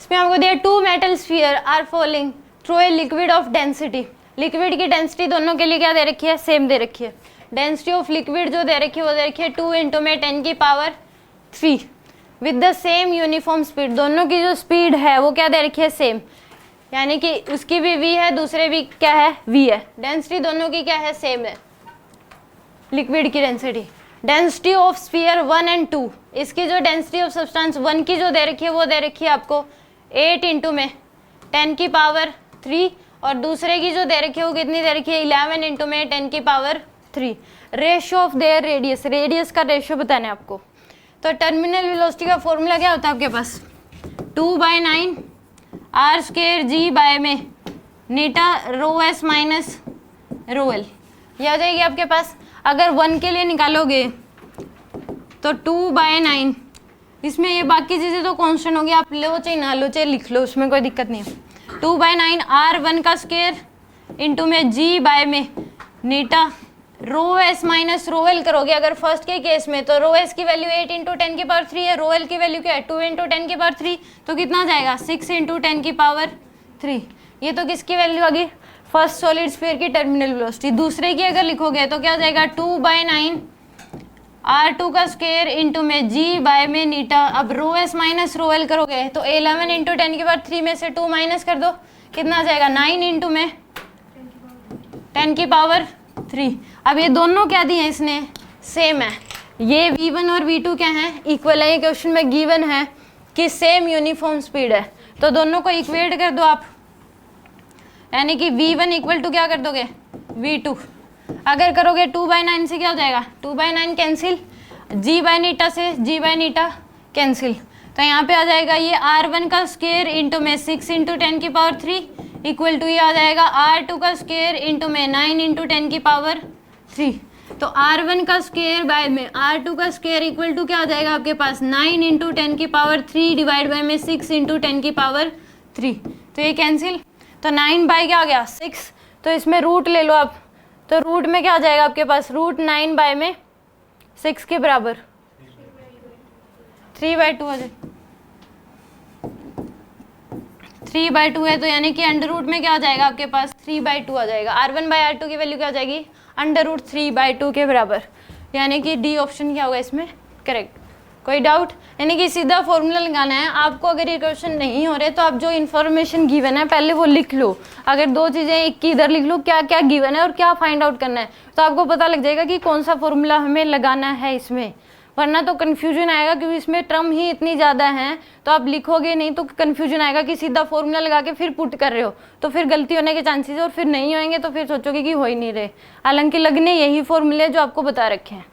इसमें हमको दिया two metal sphere are falling through a liquid of density. Liquid की डेंसिटी दोनों के लिए क्या दे रखी है, सेम दे रखी है। डेंसिटी ऑफ लिक्विड जो दे रखी है वो दे रखी है 2 × में 10⁻³ with the same uniform speed. दोनों की जो स्पीड है वो क्या दे रखी है, सेम, यानी कि उसकी भी v है, दूसरे भी क्या है, v है। डेंसिटी दोनों की क्या है, सेम है, लिक्विड की डेंसिटी। डेंसिटी ऑफ स्फीयर 1 और 2, इसकी जो डेंसिटी ऑफ सब्सटेंस 1 की जो दे रखी है वो दे रखी है आपको 8 × में 10⁻³ और दूसरे की जो दे रखी है वो कितनी दे रखी है, 11 × में 10⁻3। Ratio of their radius, radius का रेशियो बताना है आपको। तो टर्मिनल वेलोसिटी का फॉर्मूला क्या होता है आपके पास, 2/9 r² g में नीटा ρs माइनस ρl, ये आ जाएगी आपके पास। अगर 1 के लिए निकालोगे तो 2/9, इसमें ये बाकी चीज़ें तो कांस्टेंट होगी, आप लो चाहे ना लो चाहे लिख लो, उसमें कोई दिक्कत नहीं है। 2/9 r1 का स्क्वायर इंटू में g में नीटा ρs माइनस ρl करोगे अगर फर्स्ट के केस में, तो ρs की वैल्यू 8 × 10⁻³ है, ρl की वैल्यू क्या है 2 × 10⁻3, तो कितना जाएगा 6 × 10⁻3। ये तो किसकी वैल्यू आ गई, फर्स्ट सॉलिड स्फीयर की टर्मिनल वेलोसिटी। दूसरे की अगर लिखोगे तो क्या जाएगा 2/9 r2 का स्क्वायर इंटू में g में नीटा। अब ρs माइनस ρl करोगे तो 11 × 10⁻3 में से 2 माइनस कर दो, कितना जाएगा 9 × में 10⁻3। अब ये दोनों क्या दिए हैं इसने, सेम है, ये v1 और v2 क्या है, इक्वल है। ये क्वेश्चन में गिवन है कि सेम यूनिफॉर्म स्पीड है, तो दोनों को इक्वेट कर दो आप, यानी कि v1 इक्वल टू क्या कर दोगे v2। अगर करोगे 2/9 से क्या हो जाएगा, 2/9 कैंसिल, g नीटा से g नीटा कैंसिल, तो यहाँ पे आ जाएगा ये r1 का स्क्वायर इंटू में 6 × 10⁻3 इक्वल टू ये आ जाएगा r2 का स्क्वायर इंटू में 9 × 10⁻3। तो r1 का स्क्वायर बाय में r2 का स्क्वायर इक्वल टू क्या आ जाएगा आपके पास 9 × 10⁻3 डिवाइड बाय में 6 × 10⁻3, तो ये कैंसिल, तो 9 बाय क्या आ गया 6, तो इसमें रूट ले लो आप, तो रूट में क्या आ जाएगा आपके पास, √9 बाय में 6 के बराबर 3/2 आ जाएगा, 3/2 है, तो यानी कि अंडर रूट में क्या आ जाएगा आपके पास 3/2 आ जाएगा। r1/r2 की वैल्यू क्या आ जाएगी, √3/2 के बराबर, यानी कि डी ऑप्शन क्या होगा इसमें करेक्ट। कोई डाउट, यानी कि सीधा फॉर्मूला लगाना है आपको। अगर ये क्वेश्चन नहीं हो रहे तो आप जो इन्फॉर्मेशन गिवन है पहले वो लिख लो। अगर दो चीज़ें एक की इधर लिख लो, क्या क्या गिवन है और क्या फाइंड आउट करना है, तो आपको पता लग जाएगा कि कौन सा फॉर्मूला हमें लगाना है इसमें, वरना तो कन्फ्यूजन आएगा, क्योंकि इसमें टर्म ही इतनी ज़्यादा हैं, तो आप लिखोगे नहीं तो कन्फ्यूजन आएगा कि सीधा फॉर्मूला लगा के फिर पुट कर रहे हो, तो फिर गलती होने के चांसेस है, और फिर नहीं होंगे तो फिर सोचोगे कि हो ही नहीं रहे, हालांकि लगने यही फॉर्मूले जो आपको बता रखे हैं।